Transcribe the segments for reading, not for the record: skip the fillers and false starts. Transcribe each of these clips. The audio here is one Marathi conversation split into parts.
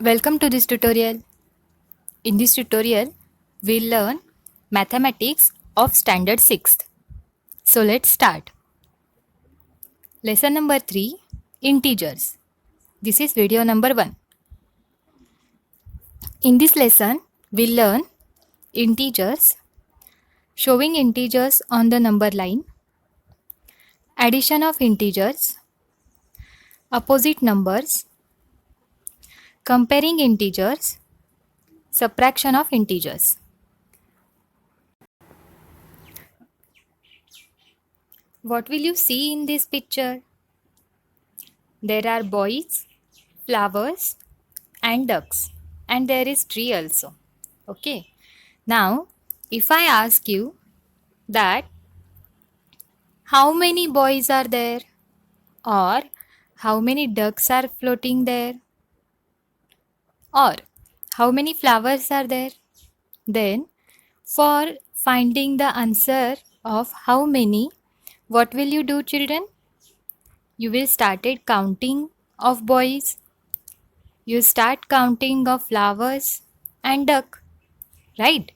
Welcome to this tutorial. In this tutorial, we'll learn mathematics of standard 6th. So let's start. Lesson number 3, integers. This is video number 1. In this lesson, we'll learn integers, showing integers on the number line, addition of integers, opposite numbers, comparing integers, subtraction of integers. What will you see in this picture? There are boys, flowers, and ducks, and there is tree also. Okay. Now, if I ask you that how many boys are there, or how many ducks are floating there, or how many flowers are there, then for finding the answer of how many, what will you do, children? You will started counting of boys, you start counting of flowers and duck, right?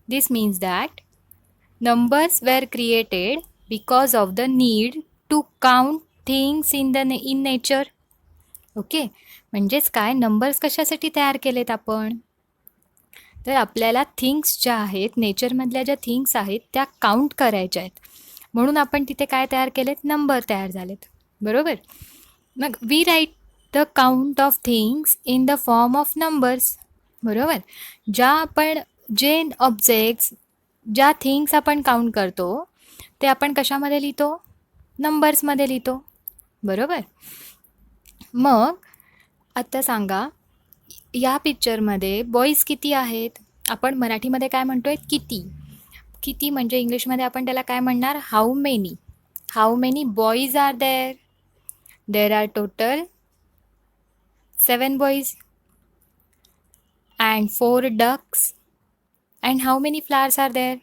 This means that numbers were created because of the need to count things in nature. Okay, म्हणजेच काय, नंबर्स कशासाठी तयार केलेत आपण? तर आपल्याला थिंग्स ज्या आहेत, नेचरमधल्या ज्या थिंग्स आहेत त्या काउंट करायच्या आहेत, म्हणून आपण तिथे काय तयार केलेत, नंबर तयार झालेत, बरोबर? मग we write the count of things in the form of numbers, बरोबर? जे ऑब्जेक्ट्स, ज्या थिंग्स आपण काउंट करतो ते आपण कशामध्ये लिहितो, नंबर्समध्ये लिहितो, बरोबर? मग आता सांगा, या पिक्चरमध्ये बॉईज किती आहेत? आपण मराठीमध्ये काय म्हणतोय, किती. किती म्हणजे इंग्लिशमध्ये आपण त्याला काय म्हणणार, how many. How many boys are there? There are total 7 boys and 4 ducks. And how many flowers are there?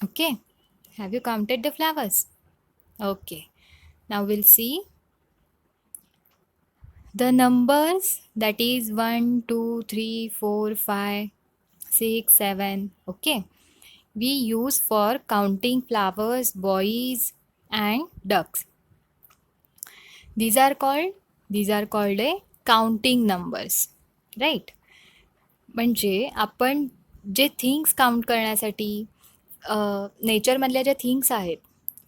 Okay, have you counted the flowers? Okay, now we'll see the numbers, that is 1 2 3 4 5 6 7. Okay, we use for counting flowers, boys and ducks. These are called a counting numbers, right? म्हणजे आपण जे थिंग्स काउंट करण्यासाठी नेचरमधल्या ज्या थिंग्स आहेत,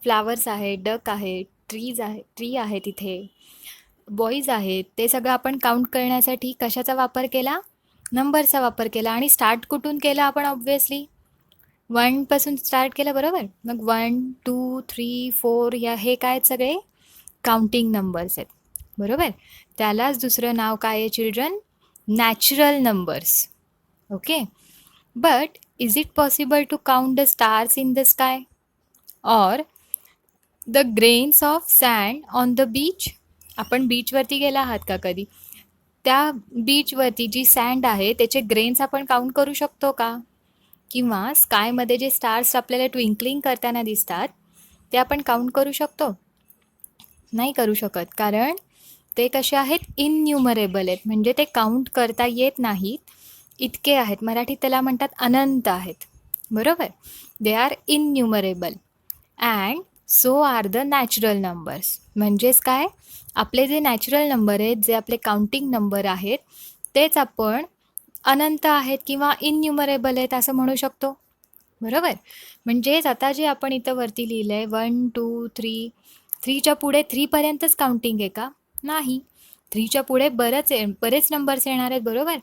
फ्लावर्स आहेत, डक आहेत, ट्री आहे तिथे, बॉईज आहेत, ते सगळं आपण काउंट करण्यासाठी कशाचा वापर केला, नंबरचा वापर केला. आणि स्टार्ट कुठून केला आपण, ऑब्व्हियसली 1 पासून स्टार्ट केलं, बरोबर? मग 1 2 3 4 हे काय आहेत, सगळे काउंटिंग नंबर्स आहेत, बरोबर? त्यालाच दुसरं नाव काय आहे, children, natural numbers. Okay, but is it possible to count the stars in the sky or the grains of sand on the beach? आपण बीचवरती गेला आहात का कधी? त्या बीचवरती जी सँड आहे त्याचे ग्रेन्स आपण काउंट करू शकतो का? किंवा स्कायमध्ये जे स्टार्स आपल्याला ट्विंकलिंग करताना दिसतात ते आपण काउंट करू शकतो? नाही करू शकत, कारण ते कसे आहेत, इनन्युमरेबल आहेत, म्हणजे ते काउंट करता येत नाहीत, इतके आहेत. मराठीत त्याला म्हणतात अनंत आहेत, बरोबर? They are innumerable and so are the natural numbers. म्हणजेच काय, आपले जे नॅचरल नंबर आहेत, जे आपले काउंटिंग नंबर आहेत, तेच आपण अनंत आहेत किंवा इनन्युमरेबल आहेत असं म्हणू शकतो, बरोबर? म्हणजेच आता जे आपण इथं वरती लिहिलं आहे 1 2 3, 3च्या पुढे 3पर्यंतच काउंटिंग आहे का? नाही, 3च्या पुढे बरेच नंबर्स येणार आहेत, बरोबर?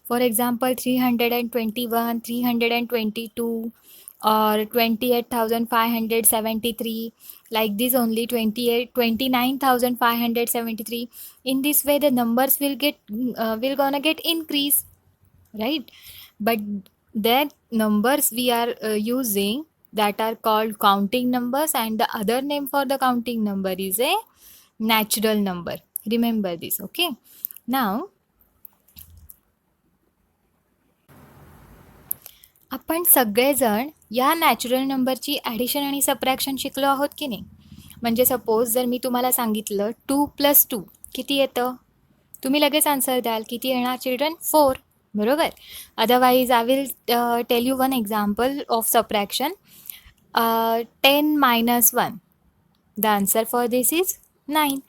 For example 321, 322 or 28,573, like this only, 29,573. In this way the numbers will gonna get increase, right? But that numbers we are using, that are called counting numbers, and the other name for the counting number is a natural number. Remember this. Okay, now आपण सगळेजण या नॅचरल नंबरची ॲडिशन आणि सबट्रॅक्शन शिकलो आहोत की नाही? म्हणजे सपोज जर मी तुम्हाला सांगितलं 2 + 2 किती येतं, तुम्ही लगेच आन्सर द्याल. किती येणार चिल्ड्रन? 4. बरोबर. Otherwise I will tell you one example of subtraction. 10 - 1. The answer for this is 9.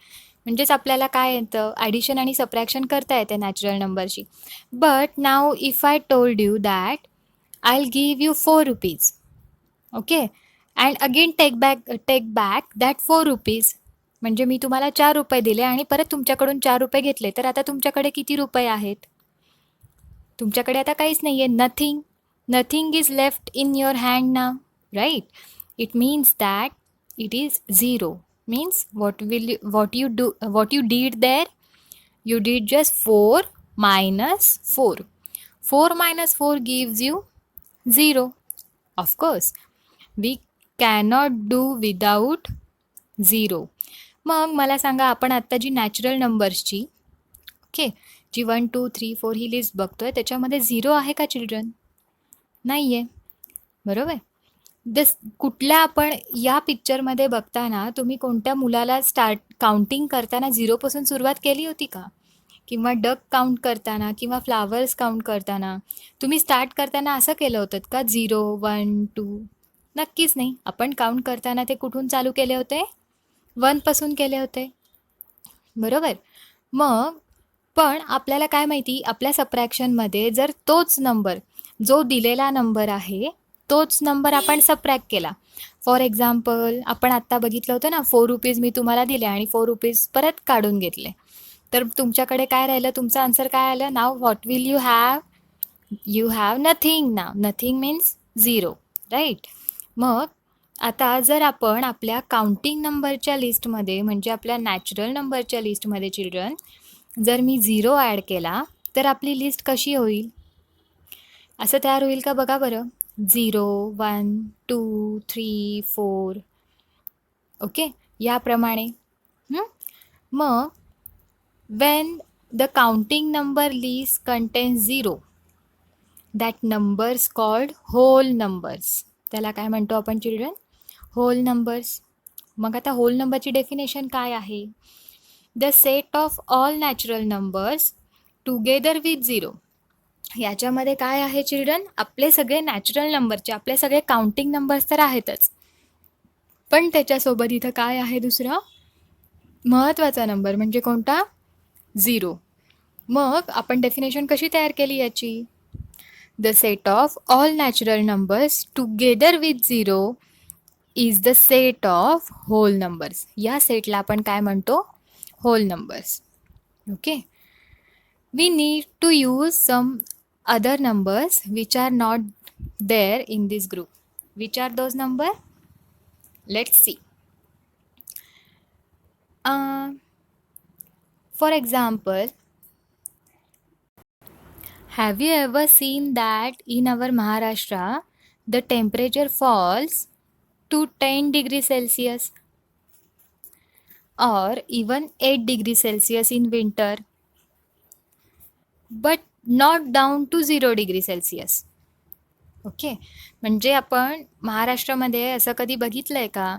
म्हणजेच आपल्याला काय येतं, ॲडिशन आणि सबट्रॅक्शन करता येते नॅचरल नंबरची. But now if I told you that I will give you 4 rupees, okay, and again take back that 4 rupees. म्हणजे मी तुम्हाला 4 रुपये दिले आणि परत तुमच्याकडून 4 रुपये घेतले, तर आता तुमच्याकडे किती रुपये आहेत? तुमच्याकडे आता काहीच नाही आहे. Nothing is left in your hand now, right. It means that it is 0. Means what you did there, you did just 4 minus 4. 4 minus 4 gives you 0. Of course, we cannot do without 0. मग मला सांगा, आपण आत्ता जी नॅचरल नंबर्सची, ओके, जी 1 2 3 4 ही लिस्ट बघतोय, त्याच्यामध्ये 0 आहे का चिल्ड्रन? नाही आहे. बरोबर. कुठल्या आपण या पिक्चरमध्ये बघताना तुम्ही कोणत्या मुलाला काउंटिंग करताना 0पासून सुरुवात केली होती का? किंवा डक काउंट करताना किंवा फ्लावर्स काउंट करताना तुम्ही स्टार्ट करताना असं केलं होतं का 0 1 2? नक्कीच नाही. आपण काउंट करताना ते कुठून चालू केले होते? 1पासून केले होते. बरोबर. मग पण आपल्याला काय माहिती, आपल्या सबट्रॅक्शनमध्ये जर तोच नंबर, जो दिलेला नंबर आहे तोच नंबर आपण सबट्रॅक्ट केला. फॉर एक्झाम्पल, आपण आत्ता बघितलं होतं ना, 4 रुपीज मी तुम्हाला दिले आणि 4 रुपीज परत काढून घेतले, तर तुमच्याकडे काय राहिलं? तुमचं आन्सर काय आलं? Now what will you have? You have nothing. Now nothing means 0, right. मग आता जर आपण आपल्या काउंटिंग नंबरच्या लिस्टमध्ये, म्हणजे आपल्या नॅचरल नंबरच्या लिस्टमध्ये चिल्ड्रन, जर मी 0 ॲड केला तर आपली लिस्ट कशी होईल? असं तयार होईल का? बघा बरं. 0 1 2 3 4, ओके, याप्रमाणे. मग when the counting number list contains 0, that numbers called whole numbers. त्याला काय म्हणतो आपण चिल्ड्रन? Hole numbers. मग आता होल नंबरची डेफिनेशन काय आहे? The set of all natural numbers together with 0. याच्यामध्ये काय आहे चिल्ड्रन? आपले सगळे नॅचरल नंबरचे, आपले सगळे काउंटिंग नंबर्स तर आहेतच, पण त्याच्यासोबत इथं काय आहे? दुसरा महत्त्वाचा नंबर म्हणजे कोणता? 0. मग आपण डेफिनेशन कशी तयार केली याची? The set of all natural numbers together with 0 is the set of whole numbers. या सेटला आपण काय म्हणतो? Whole numbers. Okay. We need to use some other numbers which are not there in this group. Which are those numbers? Let's see. For example, have you ever seen that in our Maharashtra the temperature falls to 10 degrees Celsius or even 8 degrees Celsius in winter, but not down to 0 degree Celsius? Okay. म्हणजे आपण महाराष्ट्रामध्ये असं कधी बघितलं आहे का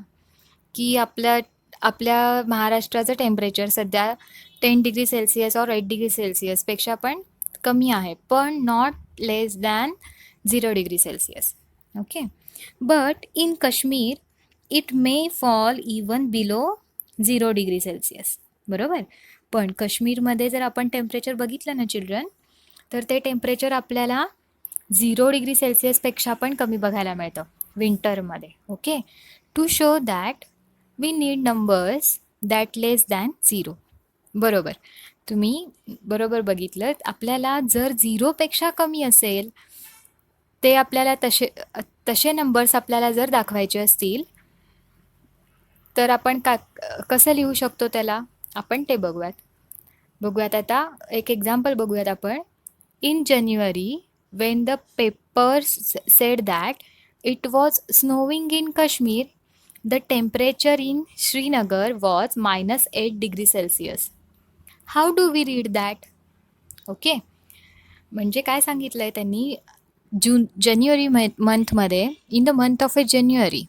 की आपल्या महाराष्ट्राचं टेम्परेचर सध्या 10 डिग्री सेल्सिअस और 8 डिग्री सेल्सिअसपेक्षा पण कमी आहे, पण not less than 0 degree Celsius. Okay. But in Kashmir it may fall even below 0 degree Celsius. बरोबर. पण काश्मीरमध्ये जर आपण टेम्परेचर बघितलं ना चिल्ड्रन, तर ते टेम्परेचर आपल्याला 0 डिग्री सेल्सिअसपेक्षा पण कमी बघायला मिळतं विंटरमध्ये. Okay. To show that we need numbers that less than 0. बरोबर. तुम्ही बरोबर बघितलं. आपल्याला जर 0पेक्षा कमी असेल, ते आपल्याला तसे नंबर्स आपल्याला जर दाखवायचे असतील, तर आपण कसं लिहू शकतो त्याला? आपण ते बघूयात आता. एक एक्झाम्पल बघूयात आपण. In January when the papers said that it was snowing in Kashmir, the temperature in Srinagar was -8 degrees Celsius. How do we read that? Okay. म्हणजे काय सांगितलं आहे त्यांनी? जानेवारी मंथमध्ये, in the month of January,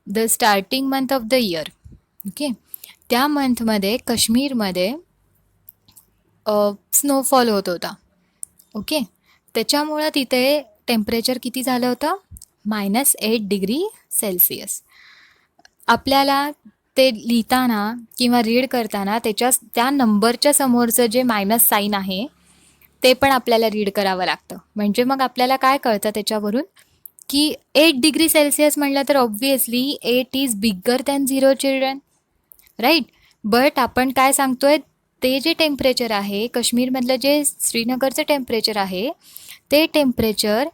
the starting month of the year, okay. त्या मंथमध्ये काश्मीरमध्ये स्नोफॉल होत होता. ओके. त्याच्यामुळं तिथे टेम्परेचर किती झालं होतं? -8 डिग्री सेल्सिअस. आपल्याला ते लिहिताना किंवा रीड करताना त्या नंबरच्या समोरचं जे मायनस साईन आहे ते पण आपल्याला रीड करावं लागतं. म्हणजे मग आपल्याला काय कळतं त्याच्यावरून, की 8 डिग्री सेल्सिअस म्हणलं तर obviously 8 is bigger than 0 children, right. But आपण काय सांगतोय, ते जे टेम्परेचर आहे काश्मीरमधलं, जे श्रीनगरचं टेम्परेचर आहे, ते टेम्परेचर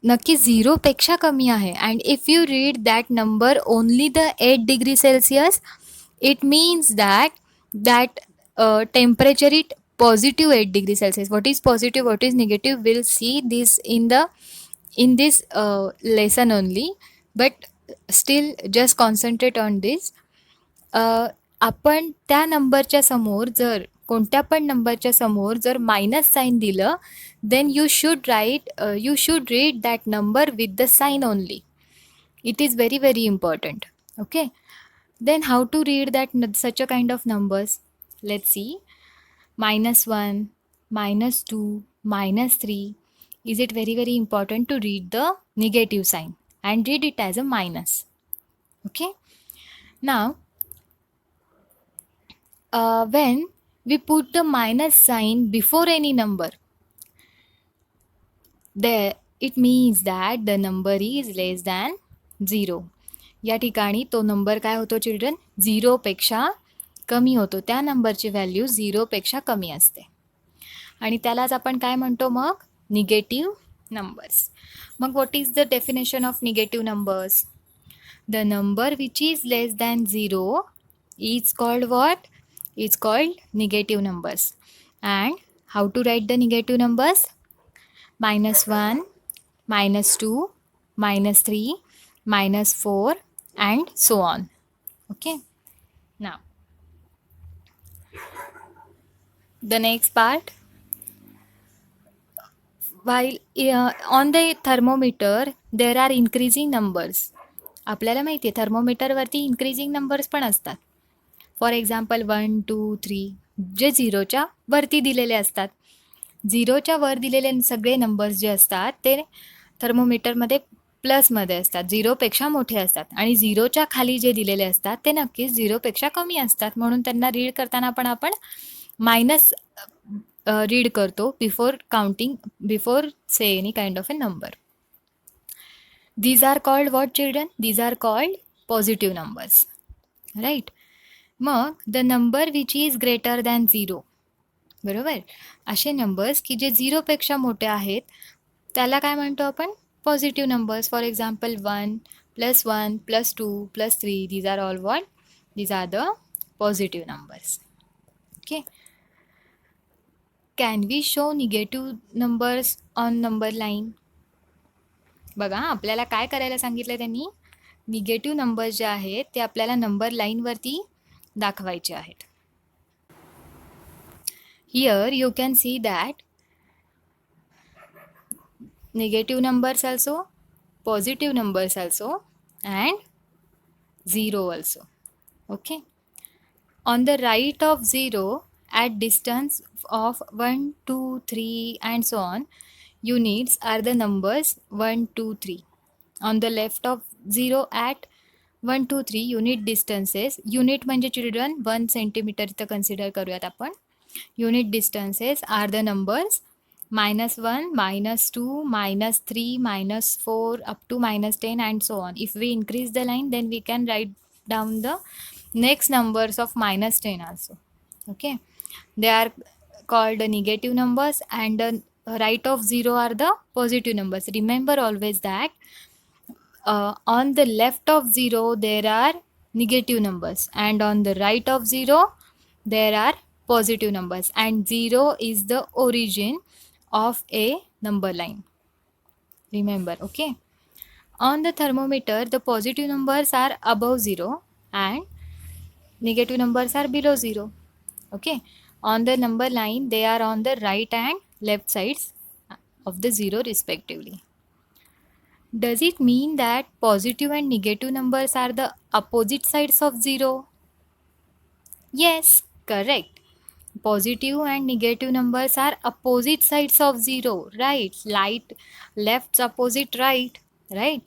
नक्की 0पेक्षा कमी आहे. And if you read that number only the 8 degree Celsius, it means that temperature it positive 8 degree celsius. What is positive, what is negative, we'll see this in this lesson only, but still just concentrate on this. आपण त्या नंबरच्या समोर जर कोणत्या पण नंबरच्या समोर जर मायनस साईन दिलं, then you should read that number with the sign only. It is very very important. Okay. Then how to read such a kind of numbers? Let's see. -1, -2, -3. Is it very very important to read the negative sign and read it as a minus? Okay. Now, when we put the minus sign before any number, there it means that the number is less than 0. या ठिकाणी तो नंबर काय होतो चिल्ड्रन? 0पेक्षा कमी होतो. त्या नंबरची व्हॅल्यू 0पेक्षा कमी असते आणि त्यालाच आपण काय म्हणतो मग? Negative numbers. मग what is the definition of negative numbers? The number which is less than 0 is called what? Is called negative numbers. And how to write the negative numbers? -1, -2, -3, -4 and so on. Okay. Now, the next part, while on the thermometer there are increasing numbers. आपल्याला माहिती आहे थर्मोमीटरवरती इन्क्रीजिंग नंबर्स पण असतात. फॉर एक्झाम्पल 1, 2, 3 जे 0च्या वरती दिलेले असतात. 0च्या वर दिलेले सगळे नंबर्स जे असतात ते थर्मोमीटरमध्ये प्लसमध्ये असतात, 0पेक्षा मोठे असतात. आणि 0च्या खाली जे दिलेले असतात ते नक्कीच 0पेक्षा कमी असतात. म्हणून त्यांना रीड करताना पण आपण मायनस रीड करतो before say any kind of A number. These are called what, children? These are called positive numbers, right? मग the number which is greater than 0, बरोबर. असे नंबर्स की जे 0पेक्षा मोठे आहेत त्याला काय म्हणतो आपण? Positive numbers. For example 1, +1, +2, +3. These are all what? These are the positive numbers. Okay. Can we show negative numbers on number line? बघा आपल्याला काय करायला सांगितलं त्यांनी? निगेटिव्ह नंबर जे आहेत ते आपल्याला नंबर लाईनवरती दाखवायचे आहेत. Here you can see that negative numbers also, positive numbers also, and 0 also. Okay. On the right of 0, at distance of 1, 2, 3 and so on, units are the numbers 1, 2, 3. On the left of 0 at 1, 2, 3 unit distances. Unit म्हणजे चिल्ड्रन 1 सेंटीमीटर इथं कन्सिडर करूयात आपण. Unit distances are the numbers -1, -2, -3, -4 up to -10 and so on. If we increase the line, then we can write down the next numbers of -10 also. Okay. They are called the negative numbers, and the right of 0 are the positive numbers. Remember always that on the left of 0 there are negative numbers, and on the right of 0 there are positive numbers, and 0 is the origin of a number line. Remember. Okay. On the thermometer the positive numbers are above 0 and negative numbers are below 0. Okay. On the number line they are on the right and left sides of the 0 respectively. Does it mean that positive and negative numbers are the opposite sides of 0? Yes, correct. Positive and negative numbers are opposite sides of zero, right? Light left's opposite right, right?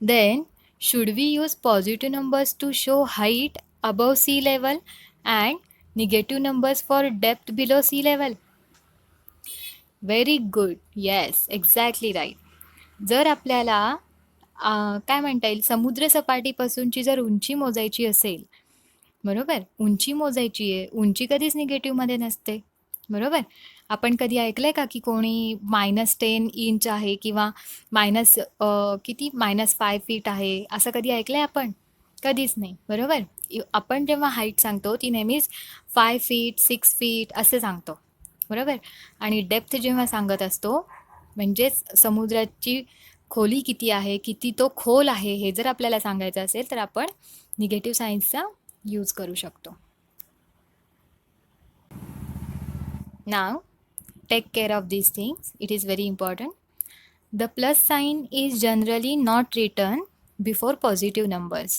Then, should we use positive numbers to show height above sea level and negative numbers for depth below sea level? Very good. Yes, exactly right. जर आपल्याला काय म्हणता येईल, समुद्र सपाटीपासूनची जर उंची मोजायची असेल, बरोबर, उंची मोजायची आहे, उंची कधीच निगेटिव्हमध्ये नसते, बरोबर. आपण कधी ऐकलंय का की कोणी -10 इंच आहे किंवा किती -5 फीट आहे, असं कधी ऐकलंय आपण? कधीच नाही, बरोबर. आपण जेव्हा हाईट सांगतो ती नेहमीच 5 फीट 6 फीट असे सांगतो, बरोबर. आणि डेप्थ जेव्हा सांगत असतो म्हणजेच समुद्राची खोली किती आहे, किती तो खोल आहे, हे जर आपल्याला सांगायचं असेल तर आपण निगेटिव्ह सायन्सचा यूज करू शकतो. Now take care of these things, it is very important. The plus sign is generally not written before positive numbers.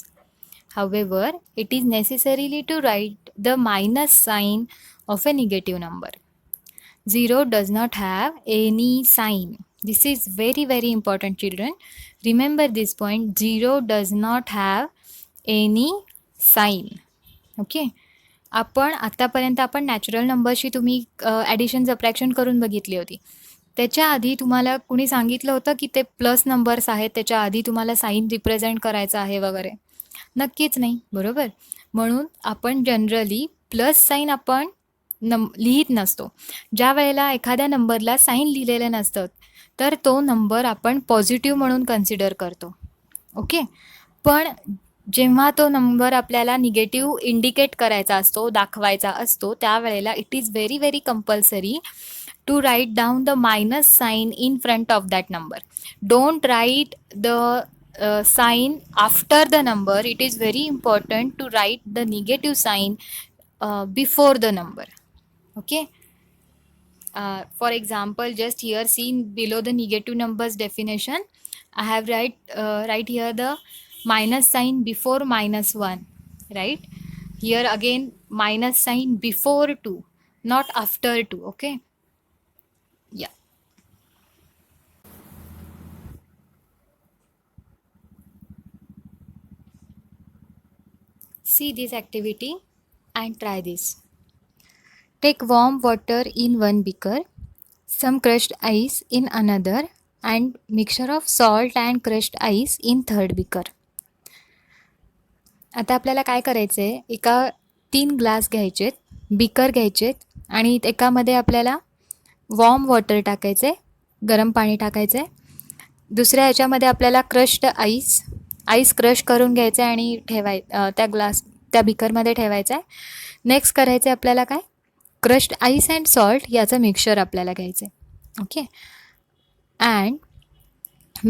However, it is necessarily to write the minus sign of a negative number. 0 does not have any sign. This is very very important, children. Remember this point. 0 does not have any sign. Okay. आपण आत्तापर्यंत आपण नॅचरल नंबरशी तुम्ही ॲडिशन सबट्रॅक्शन करून बघितली होती. त्याच्या आधी तुम्हाला कुणी सांगितलं होतं की ते प्लस नंबर्स आहेत, त्याच्या आधी तुम्हाला साईन रिप्रेझेंट करायचं आहे वगैरे? नक्कीच नाही, बरोबर. म्हणून आपण जनरली प्लस साईन आपण लिहित नसतो. ज्या वेळेला एखाद्या नंबरला साईन लिहिलेलं नसतं तर तो नंबर आपण पॉझिटिव्ह म्हणून कन्सिडर करतो, ओके. पण जेव्हा तो नंबर आपल्याला निगेटिव्ह इंडिकेट करायचा असतो, दाखवायचा असतो, त्यावेळेला it is very very compulsory to write down the minus sign in front of that number. Don't write the sign after the number. It is very important to write the negative sign before the number, okay. For example, just here seen below the negative numbers definition, I have write here the minus sign before -1, right? Here again minus sign before 2, not after 2, okay. Yeah. See this activity and try this. Take warm water in one beaker, some crushed ice in another, and mixture of salt and crushed ice in third beaker. आता आपल्याला काय करायचं आहे, 3 ग्लास घ्यायचेत, बिकर घ्यायचेत आणि एकामध्ये आपल्याला वॉर्म वॉटर टाकायचं आहे, गरम पाणी टाकायचं आहे. दुसऱ्या ह्याच्यामध्ये आपल्याला क्रश्ड आईस क्रश करून घ्यायचं आहे आणि त्या बिकरमध्ये ठेवायचं आहे. नेक्स्ट करायचं आहे आपल्याला काय, क्रश्ड आईस अँड सॉल्ट याचं मिक्सचर आपल्याला घ्यायचं आहे, okay. And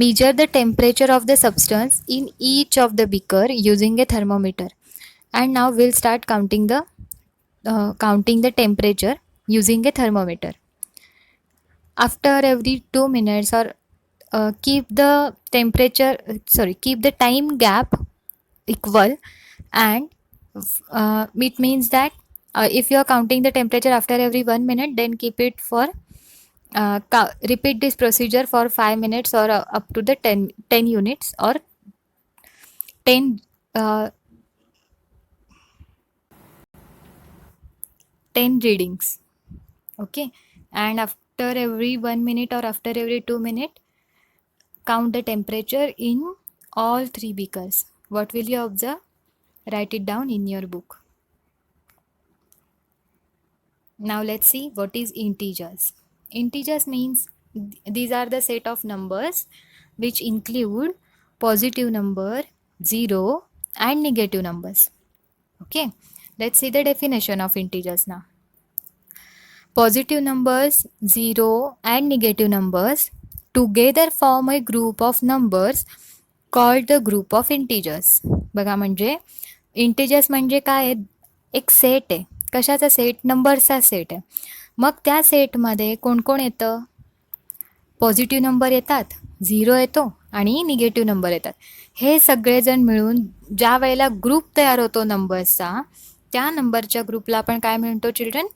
measure the temperature of the substance in each of the beaker using a thermometer. And now we'll start counting the temperature using a thermometer. After every 2 minutes or keep the time gap equal, and it means that if you are counting the temperature after every 1 minute, then keep it for repeat this procedure for 5 minutes or up to the 10 units or 10 readings, okay. And after every 1 minute or after every 2 minutes, count the temperature in all 3 beakers. What will you observe? Write it down in your book. Now let's see what is integers. Integers means these are the set of numbers which include positive number, 0 and negative numbers, okay. Let's see the definition of integers now. Positive numbers, 0 and negative numbers together form a group of numbers called the group of integers. बघा, म्हणजे इंटिजर्स म्हणजे काय आहे, एक सेट आहे. कशाचा सेट? नंबरचा सेट आहे. मग त्या सेटमध्ये कोण कोण येतं? पॉझिटिव्ह नंबर येतात, 0 येतो आणि निगेटिव्ह नंबर येतात. हे सगळेजण मिळून ज्या वेळेला ग्रुप तयार होतो नंबर्सचा, त्या नंबरच्या ग्रुपला आपण काय म्हणतो चिल्ड्रन?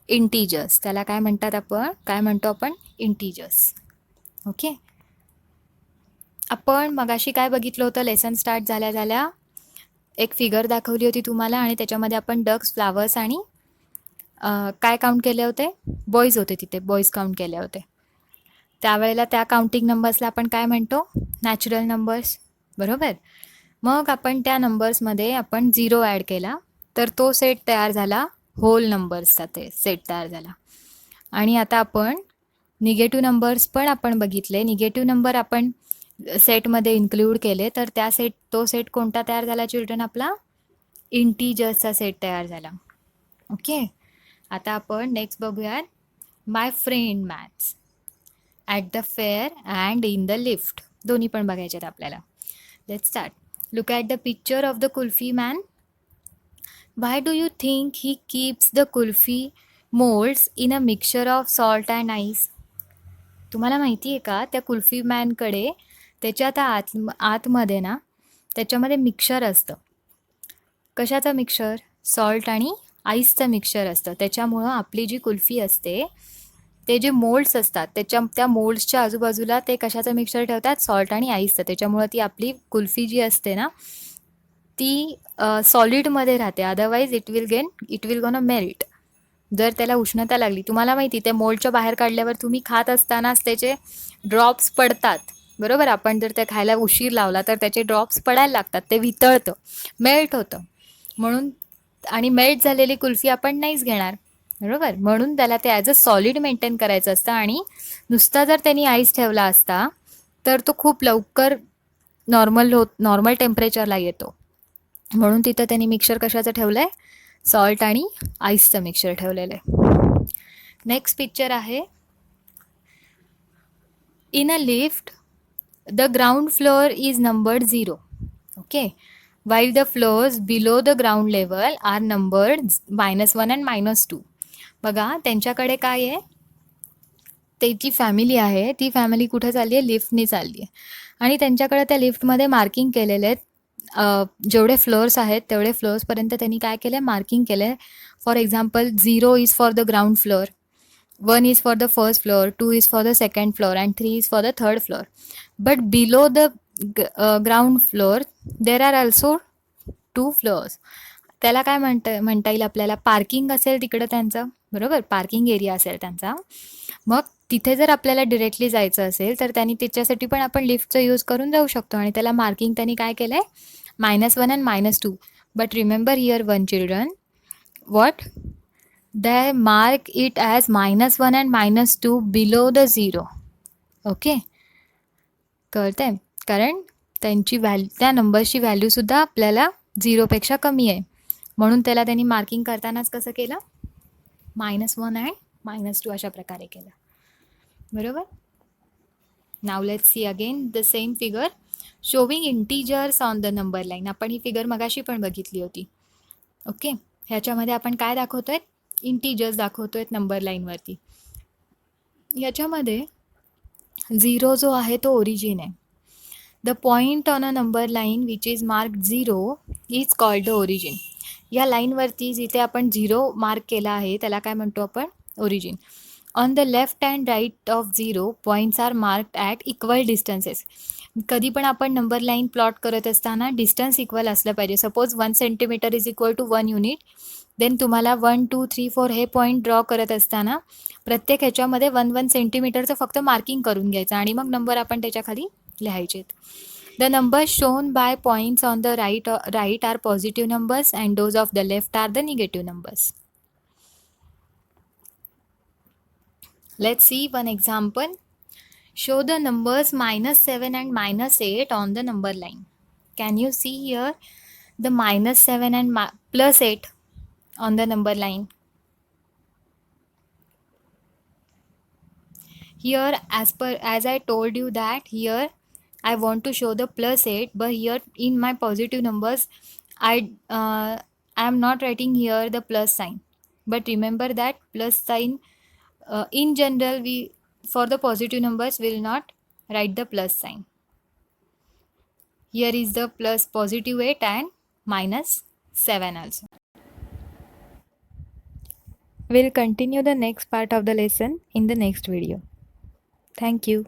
इंटीजर्स. त्याला काय म्हणतात आपण? काय म्हणतो आपण? इंटीजर्स. ओके. आपण मगाशी काय बघितलं होतं? लेसन स्टार्ट झाल्या झाल्या एक फिगर दाखवली होती तुम्हाला आणि त्याच्यामध्ये आपण डक्स, फ्लावर्स आणि काय काउंट केले होते? बॉईज होते तिथे, बॉईज काउंट केले होते. त्यावेळेला त्या काउंटिंग नंबर्सला आपण काय म्हणतो? Natural numbers. बरोबर. मग आपण त्या नंबर्समध्ये आपण 0 ॲड केला तर तो सेट तयार झाला, होल नंबर्सचा ते सेट तयार झाला. आणि आता आपण निगेटिव्ह नंबर्स पण आपण बघितले. निगेटिव्ह नंबर आपण सेटमध्ये इन्क्लूड केले तर तो सेट कोणता तयार झाला चिल्ड्रन? आपला इंटीजर्सचा सेट तयार झाला. ओके. आता आपण नेक्स्ट बघूयात. My friend maths at the fair and in the lift. दोन्ही पण बघायचे आहेत आपल्याला. Let's start. Look at the picture of the kulfi man. Why do you think he keeps the kulfi molds in a mixture of salt and ice? तुम्हाला माहिती आहे का त्या कुल्फी मॅनकडे त्याच्या त्या आतमध्ये ना त्याच्यामध्ये मिक्सर असतं. कशाचं मिक्सर? सॉल्ट आणि आईसचं मिक्सर असतं. त्याच्यामुळं आपली जी कुल्फी असते ते जे मोल्ड्स असतात त्या मोल्ड्सच्या आजूबाजूला ते कशाचं मिक्सर ठेवतात? सॉल्ट आणि आईसचं. त्याच्यामुळं ती आपली कुल्फी जी असते ना ती सॉलिडमध्ये राहते. Otherwise it will gonna melt. जर त्याला उष्णता लागली, तुम्हाला माहिती ते मोल्डच्या बाहेर काढल्यावर तुम्ही खात असतानाच त्याचे ड्रॉप्स पडतात. बरोबर. आपण जर ते खायला उशीर लावला तर त्याचे ड्रॉप्स पडायला लागतात. ते वितळतं, मेल्ट होतं. म्हणून आणि मेल्ट झालेली कुल्फी आपण नाहीच घेणार. बरोबर. म्हणून त्याला ते ॲज अ सॉलिड मेंटेन करायचं असतं. आणि नुसता जर त्यांनी आईस ठेवला असता तर तो खूप लवकर नॉर्मल टेम्परेचरला येतो. म्हणून तिथं त्यांनी मिक्सर कशाचं ठेवलं आहे? सॉल्ट आणि आईसचं मिक्सर ठेवलेलं आहे. नेक्स्ट पिक्चर आहे. In a lift the ground floor is numbered 0. Okay. while the floors below the ground level are numbered -1 and -2. बघा त्यांच्याकडे काय आहे? त्याची फॅमिली आहे, ती फॅमिली कुठे चालली आहे? लिफ्टनी चालली आहे. आणि त्यांच्याकडे त्या लिफ्टमध्ये मार्किंग केलेले आहेत. जेवढे फ्लोअर्स आहेत तेवढे फ्लोअर्सपर्यंत त्यांनी काय केलं आहे? मार्किंग केलं आहे. For example 0 is for the ground floor, 1 is for the first floor, 2 is for the second floor and 3 is for the third floor. But below the ground floor there are also 2 floors. त्याला काय म्हणता येईल आपल्याला? पार्किंग असेल तिकडं त्यांचं. बरोबर. पार्किंग एरिया असेल त्यांचा. मग तिथे जर आपल्याला डिरेक्टली जायचं असेल तर त्यांनी त्याच्यासाठी पण आपण लिफ्टचा यूज करून जाऊ शकतो. आणि त्याला मार्किंग त्यांनी काय केलं आहे? -1 and -2. But remember here one children, what? They mark it as -1 and -2 below the 0. Okay. कळतंय? कारण त्यांची त्या नंबरची व्हॅल्यूसुद्धा आपल्याला 0पेक्षा कमी आहे. म्हणून त्याला त्यांनी मार्किंग करतानाच कसं केलं? -1 and -2 अशा प्रकारे केलं. बरोबर. Now let's see again the same figure showing integers on the number line. आपण ही फिगर मगाशी पण बघितली होती. ओके. ह्याच्यामध्ये आपण काय दाखवतोय? इंटीजर्स दाखवतोय नंबर लाईनवरती. याच्यामध्ये 0 जो आहे तो ओरिजिन आहे. The point on a number line which is mark 0 is called the origin. या लाईनवरती जिथे आपण 0 मार्क केला आहे त्याला काय म्हणतो आपण? Origin. On the left and right of 0 points are marked at equal distances. कधी पण आपण नंबर लाईन प्लॉट करत असताना डिस्टन्स इक्वल असलं पाहिजे. Suppose 1 centimetre is equal to 1 unit. Then तुम्हाला 1, 2, 3, 4 हे पॉईंट ड्रॉ करत असताना प्रत्येक ह्याच्यामध्ये 1 सेंटीमीटरचं फक्त मार्किंग करून घ्यायचं आणि मग नंबर आपण त्याच्याखाली लिहायचेत. The numbers shown by points on the right are positive numbers and those of the left are the negative numbers. Let's see one example. Show the numbers -7 and -8 on the number line. Can you see here the -7 and +8 on the number line? Here as I told you that here I want to show the +8, but here in my positive numbers I am not writing here the plus sign. But remember that plus sign in general we for the positive numbers will not write the plus sign. Here is the plus positive 8 and minus 7 also. We'll continue the next part of the lesson in the next video. Thank you.